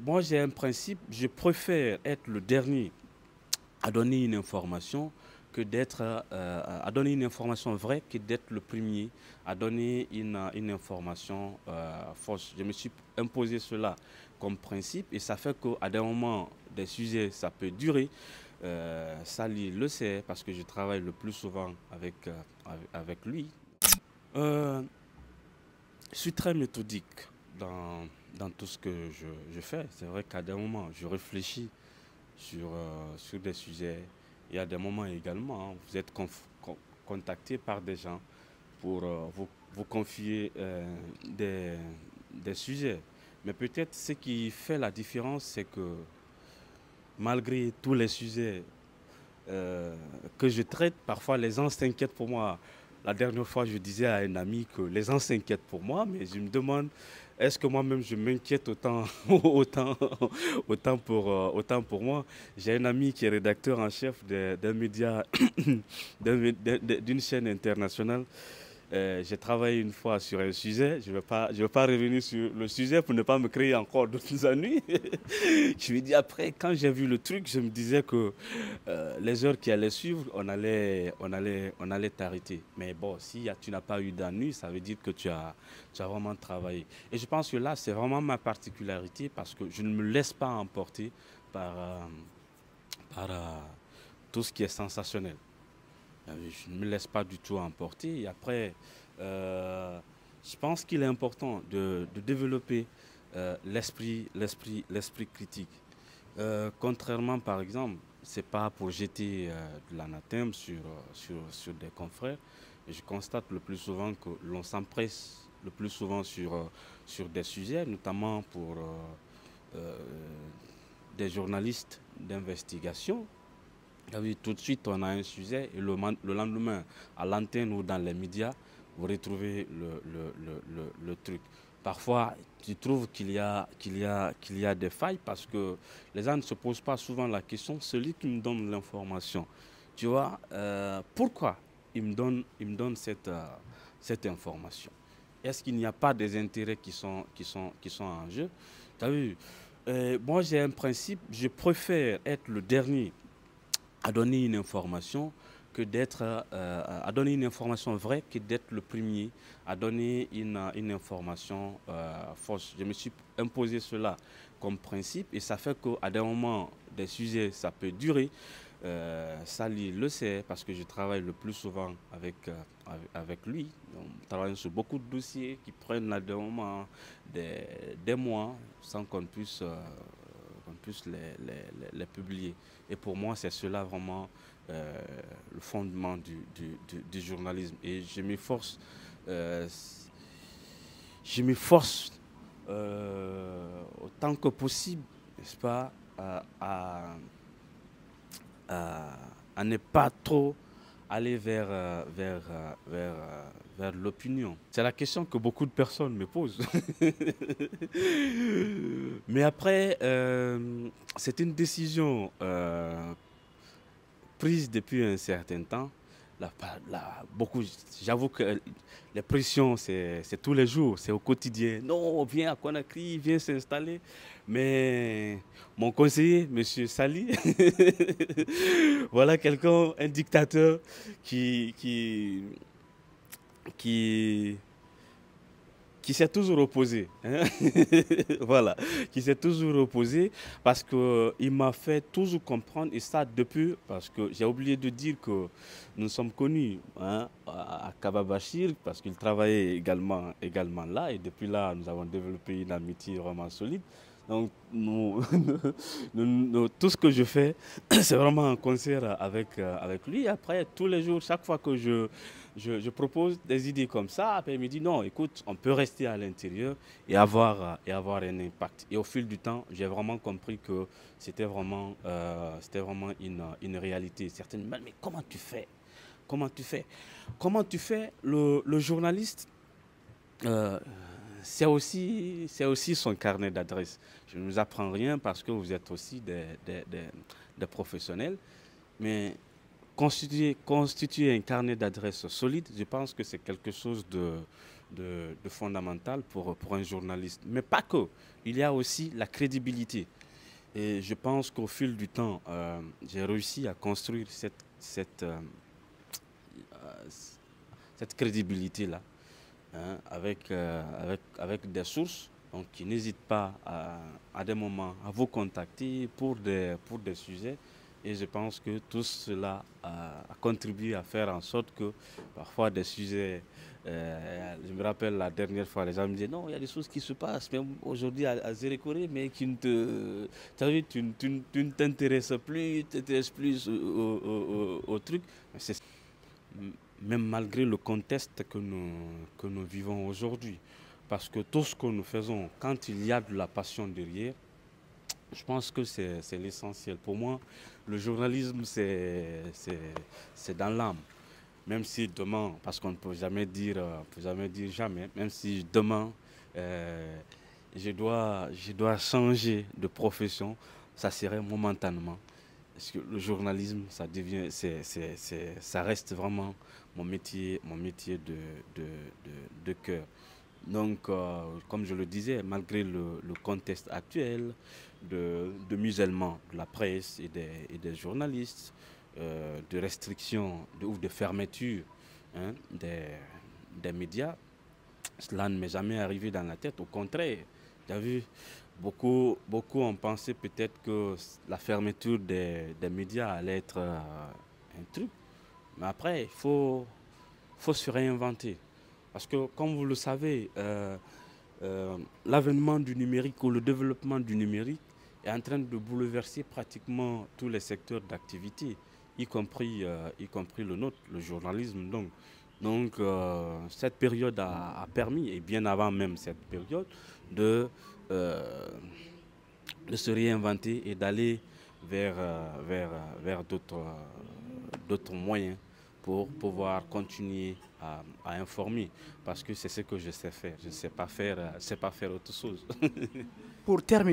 Moi, j'ai un principe, je préfère être le dernier à donner une information que d'être à donner une information vraie que d'être le premier à donner une information fausse. Je me suis imposé cela comme principe et ça fait qu'à des moments, des sujets, ça peut durer. Sally le sait parce que je travaille le plus souvent avec lui. Euh, je suis très méthodique dans tout ce que je fais. C'est vrai qu'à des moments, je réfléchis sur des sujets. Il y a des moments également, hein, vous êtes contacté par des gens pour vous confier des sujets. Mais peut-être ce qui fait la différence, c'est que malgré tous les sujets que je traite, parfois les gens s'inquiètent pour moi. La dernière fois, je disais à un ami que les gens s'inquiètent pour moi, mais je me demande, est-ce que moi-même je m'inquiète autant, autant, autant pour moi? J'ai un ami qui est rédacteur en chef d'un média, d'une chaîne internationale. J'ai travaillé une fois sur un sujet, je vais pas revenir sur le sujet pour ne pas me créer encore d'autres ennuis. Je lui dis après, quand j'ai vu le truc, je me disais que les heures qui allaient suivre, on allait t'arrêter. Mais bon, si tu n'as pas eu d'ennui, ça veut dire que tu as vraiment travaillé. Et je pense que là, c'est vraiment ma particularité parce que je ne me laisse pas emporter par, par tout ce qui est sensationnel. Je ne me laisse pas du tout emporter. Et après, euh, je pense qu'il est important de développer l'esprit critique. Contrairement, par exemple, c'est pas pour jeter de l'anathème sur des confrères. Je constate le plus souvent que l'on s'empresse le plus souvent sur des sujets, notamment pour euh, des journalistes d'investigation. Ah oui, tout de suite, on a un sujet et le lendemain, à l'antenne ou dans les médias, vous retrouvez le truc. Parfois, tu trouves qu'il y a des failles parce que les gens ne se posent pas souvent la question, celui qui me donne l'information, tu vois, pourquoi il me donne cette information? Est-ce qu'il n'y a pas des intérêts qui sont en jeu? Tu as vu, moi j'ai un principe, je préfère être le dernier à donner une information que d'être à donner une information vraie que d'être le premier à donner une information fausse. Je me suis imposé cela comme principe et ça fait qu'à des moments, des sujets, ça peut durer. Sally le sait parce que je travaille le plus souvent avec lui. On travaille sur beaucoup de dossiers qui prennent à des moments des mois sans qu'on puisse les publier. Et pour moi, c'est cela vraiment le fondement du journalisme. Et euh, je m'efforce autant que possible, n'est-ce pas, à, à ne pas trop aller vers l'opinion. C'est la question que beaucoup de personnes me posent. Mais après, c'est une décision prise depuis un certain temps. Beaucoup, j'avoue que les pressions, c'est tous les jours, c'est au quotidien. Non, viens à Conakry, viens s'installer. Mais mon conseiller, Monsieur Sali, voilà quelqu'un, un dictateur qui, qui, qui, qui s'est toujours opposé, hein. Voilà, qui s'est toujours opposé parce qu'il m'a fait toujours comprendre, et ça depuis, parce que j'ai oublié de dire que nous sommes connus, hein, à Kababachir, parce qu'il travaillait également là, et depuis là, nous avons développé une amitié vraiment solide. Donc, tout ce que je fais, c'est vraiment un concert avec lui. Après, tous les jours, chaque fois que je propose des idées comme ça, après il me dit non, écoute, on peut rester à l'intérieur et avoir un impact. Et au fil du temps, j'ai vraiment compris que c'était vraiment une réalité certaine. Mais comment tu fais? Comment tu fais? Comment tu fais? Le journaliste, euh, c'est aussi son carnet d'adresse. Je ne vous apprends rien parce que vous êtes aussi des professionnels, mais constituer un carnet d'adresses solide, je pense que c'est quelque chose de fondamental pour un journaliste. Mais pas que. Il y a aussi la crédibilité. Et je pense qu'au fil du temps, j'ai réussi à construire euh, cette crédibilité-là, hein, avec des sources donc, qui n'hésitent pas à des moments à vous contacter pour des sujets. Et je pense que tout cela a contribué à faire en sorte que parfois des sujets, je me rappelle la dernière fois, les gens me disaient non, il y a des choses qui se passent, même aujourd'hui à Zérékoré, mais qui ne te, t'as vu, tu ne t'intéresses plus, tu t'intéresses plus au truc. Même malgré le contexte que nous vivons aujourd'hui. Parce que tout ce que nous faisons, quand il y a de la passion derrière, je pense que c'est l'essentiel. Pour moi, le journalisme, c'est dans l'âme. Même si demain, parce qu'on ne peut jamais dire jamais, même si demain, euh, je dois changer de profession, ça serait momentanément. Parce que le journalisme, ça devient, ça reste vraiment mon métier de cœur. Donc, comme je le disais, malgré le contexte actuel de musellement de la presse et des journalistes, de restrictions ou de fermeture, hein, des médias, cela ne m'est jamais arrivé dans la tête. Au contraire, tu as vu, beaucoup ont pensé peut-être que la fermeture des médias allait être un truc. Mais après, faut se réinventer. Parce que, comme vous le savez, l'avènement du numérique ou le développement du numérique est en train de bouleverser pratiquement tous les secteurs d'activité, y compris le nôtre, le journalisme. Cette période a permis, et bien avant même cette période, de, euh, de se réinventer et d'aller vers d'autres moyens pour pouvoir continuer à informer. Parce que c'est ce que je sais faire. Je ne sais pas faire, je sais pas faire autre chose. Pour terminer,